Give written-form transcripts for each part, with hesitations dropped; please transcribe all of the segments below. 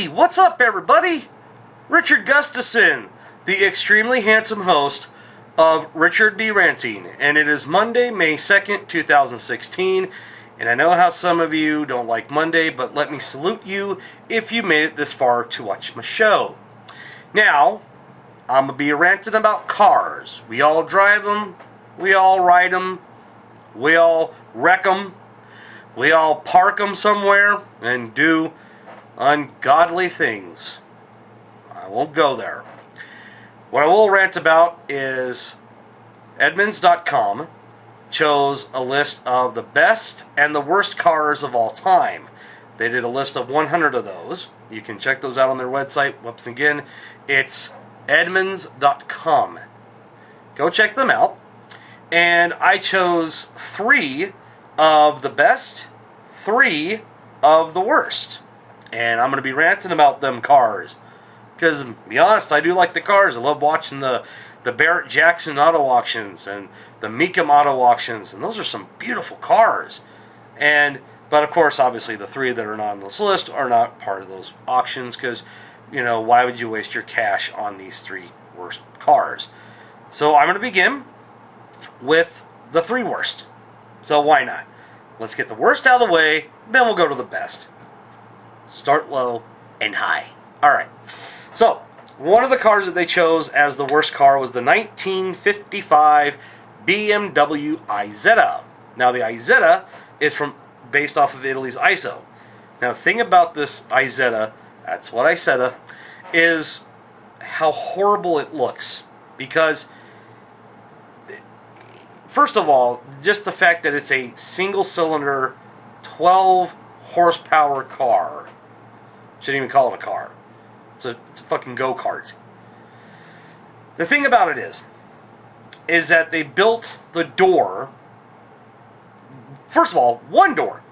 Hey, what's up everybody? Richard Gustason, the extremely handsome host of Richard B. Ranting, and it is Monday, May 2nd, 2016, and I know how some of you don't like Monday, but let me salute you if you made it this far to watch my show. Now, I'm going to be ranting about cars. We all drive them, we all ride them, we all wreck them, we all park them somewhere and do ungodly things. I won't go there. What I will rant about is Edmunds.com chose a list of the best and the worst cars of all time. They did a list of 100 of those. You can check those out on their website. Whoops, again, it's Edmunds.com. Go check them out. And I chose 3 of the best, 3 of the worst. And I'm going to be ranting about them cars. Because, to be honest, I do like the cars. I love watching the Barrett Jackson auto auctions and the Mecum auto auctions. And those are some beautiful cars. But, of course, obviously, the 3 that are not on this list are not part of those auctions. Because, you know, why would you waste your cash on these 3 worst cars? So I'm going to begin with the 3 worst. So why not? Let's get the worst out of the way, then we'll go to the best. Start low and high. Alright, so one of the cars that they chose as the worst car was the 1955 BMW Isetta. Now the Isetta is based off of Italy's ISO. Now the thing about this Isetta, that's what Isetta, is how horrible it looks. Because first of all, just the fact that it's a single-cylinder, 12-horsepower car. Shouldn't even call it a car. It's a fucking go-kart. The thing about it is that they built the door. First of all, one door,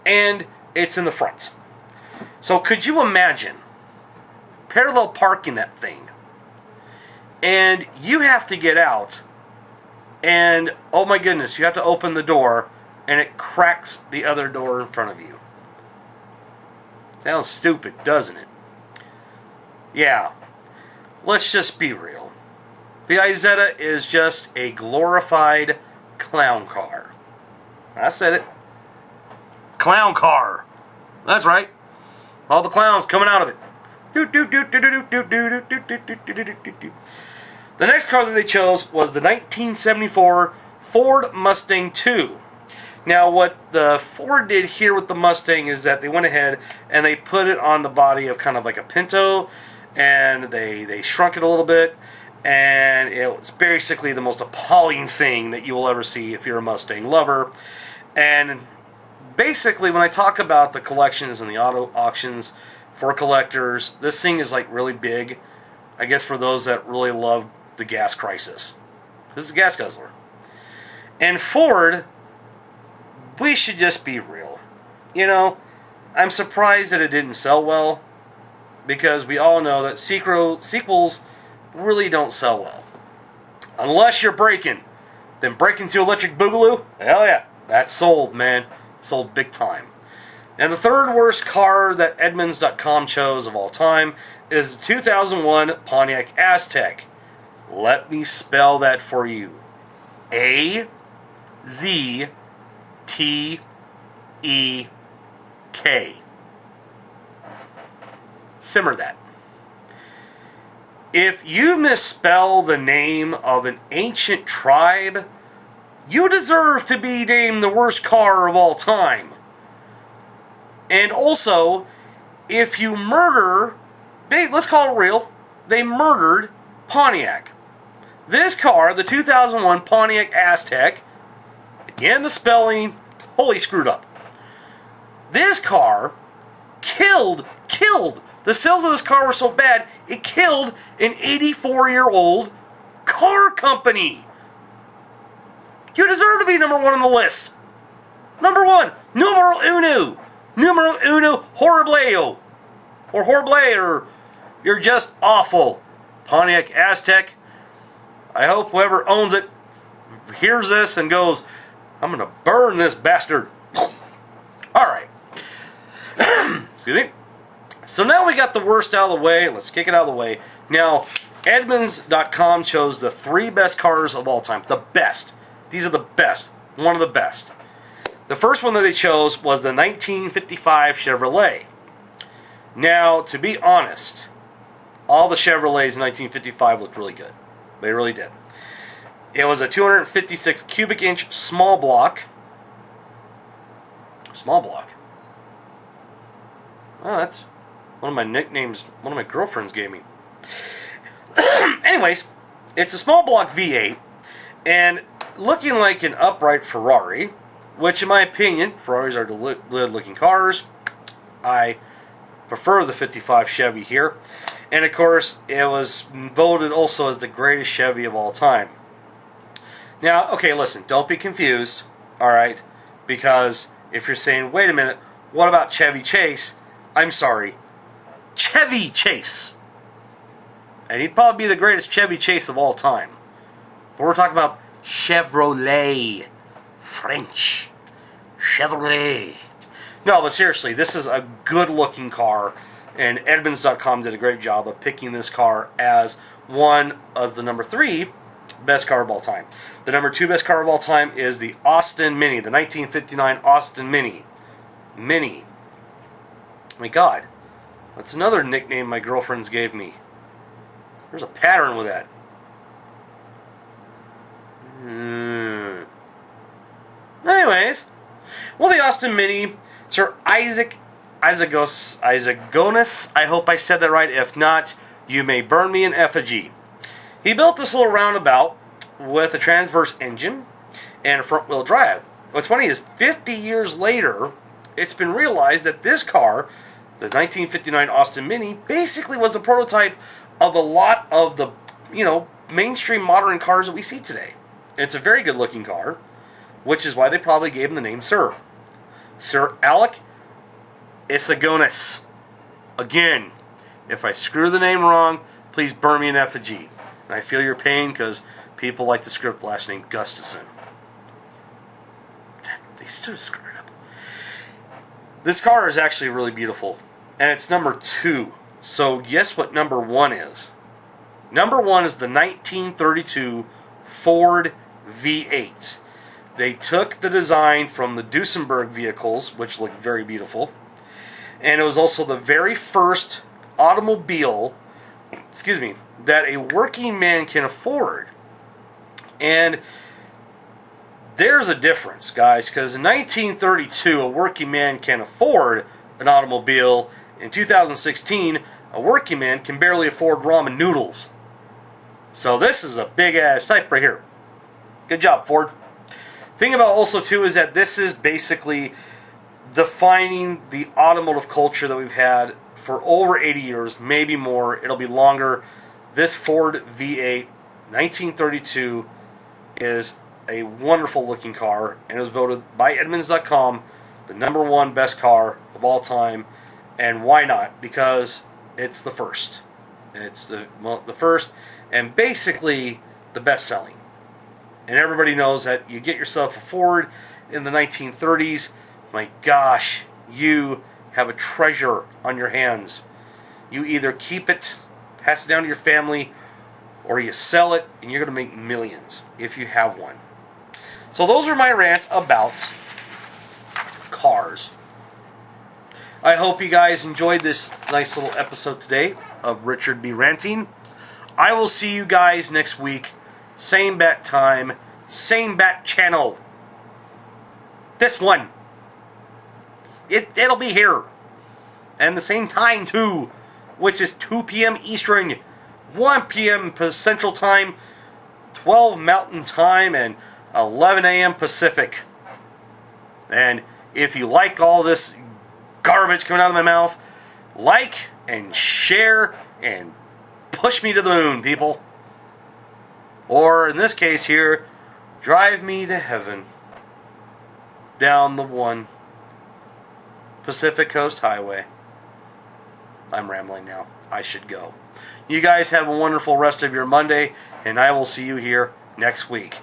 and it's in the front. So could you imagine parallel parking that thing? And you have to get out, and oh my goodness, you have to open the door, and it cracks the other door in front of you. Sounds stupid, doesn't it? Yeah, let's just be real. The Isetta is just a glorified clown car. I said it. Clown car. That's right. All the clowns coming out of it. The next car that they chose was the 1974 Ford Mustang II. Now, what the Ford did here with the Mustang is that they went ahead and they put it on the body of kind of like a Pinto, and they shrunk it a little bit, and it's basically the most appalling thing that you will ever see if you're a Mustang lover. And basically, when I talk about the collections and the auto auctions for collectors, this thing is like really big, I guess, for those that really love the gas crisis. This is a gas guzzler. And Ford, we should just be real. You know, I'm surprised that it didn't sell well, because we all know that sequels really don't sell well. Unless you're braking. Then Breaking to Electric Boogaloo, hell yeah, that's sold, man. Sold big time. And the third worst car that Edmunds.com chose of all time is the 2001 Pontiac Aztek. Let me spell that for you. A-Z-T-E-K. Simmer that. If you misspell the name of an ancient tribe, you deserve to be named the worst car of all time. And also, if you murder, let's call it real, they murdered Pontiac. This car, the 2001 Pontiac Aztek, again the spelling, totally screwed up. This car killed. The sales of this car were so bad, it killed an 84-year-old car company. You deserve to be number 1 on the list. Number 1, numero uno. Numero uno, horribleo. Or horrible, or you're just awful. Pontiac Aztek. I hope whoever owns it hears this and goes, I'm going to burn this bastard. Alright. Excuse me. So now we got the worst out of the way. Let's kick it out of the way. Now, Edmunds.com chose the 3 best cars of all time. The best. These are the best. One of the best. The first one that they chose was the 1955 Chevrolet. Now, to be honest, all the Chevrolets in 1955 looked really good. They really did. It was a 256 cubic inch small block. Small block? Oh, that's one of my nicknames one of my girlfriends gave me. Anyways, it's a small block V8, and looking like an upright Ferrari, which in my opinion, Ferraris are good-looking cars. I prefer the 55 Chevy here. And of course, it was voted also as the greatest Chevy of all time. Now, okay, listen, don't be confused, alright? Because if you're saying, wait a minute, what about Chevy Chase? I'm sorry, Chevy Chase. And he'd probably be the greatest Chevy Chase of all time. But we're talking about Chevrolet. French. Chevrolet. No, but seriously, this is a good-looking car, and Edmunds.com did a great job of picking this car as one of the number 3 best car of all time. The number 2 best car of all time is the Austin Mini, the 1959 Austin Mini. Mini. Oh my God. That's another nickname my girlfriends gave me. There's a pattern with that. Anyways, well, the Austin Mini, Sir Isaac Isagonis, I hope I said that right. If not, you may burn me in effigy. He built this little roundabout with a transverse engine and a front-wheel drive. What's funny is 50 years later, it's been realized that this car, the 1959 Austin Mini, basically was a prototype of a lot of the, mainstream modern cars that we see today. It's a very good-looking car, which is why they probably gave him the name Sir. Sir Alec Isagonis. Again, if I screw the name wrong, please burn me in effigy. And I feel your pain because people like to screw up the last name Gustason. They still screw it up. This car is actually really beautiful. And it's number 2. So guess what number 1 is? Number 1 is the 1932 Ford V8. They took the design from the Duesenberg vehicles, which looked very beautiful. And it was also the very first automobile, that a working man can afford. And there's a difference, guys, because in 1932, a working man can afford an automobile. In 2016, a working man can barely afford ramen noodles. So this is a big-ass type right here. Good job, Ford. Thing about also, too, is that this is basically defining the automotive culture that we've had for over 80 years, maybe more. It'll be longer. This Ford V8 1932 is a wonderful looking car, and it was voted by Edmunds.com the number 1 best car of all time. And why not? Because it's the first. It's the first and basically the best selling. And everybody knows that you get yourself a Ford in the 1930s, my gosh, you have a treasure on your hands. You either keep it, pass it down to your family, or you sell it, and you're going to make millions if you have one. So those are my rants about cars. I hope you guys enjoyed this nice little episode today of Richard B. Ranting. I will see you guys next week. Same bat time, same bat channel. This one. It'll be here. And the same time too, which is 2 p.m. Eastern, 1 p.m. Central Time, 12 Mountain Time, and 11 a.m. Pacific. And if you like all this garbage coming out of my mouth, like and share and push me to the moon, people. Or in this case here, drive me to heaven down the 1 Pacific Coast Highway. I'm rambling now. I should go. You guys have a wonderful rest of your Monday, and I will see you here next week.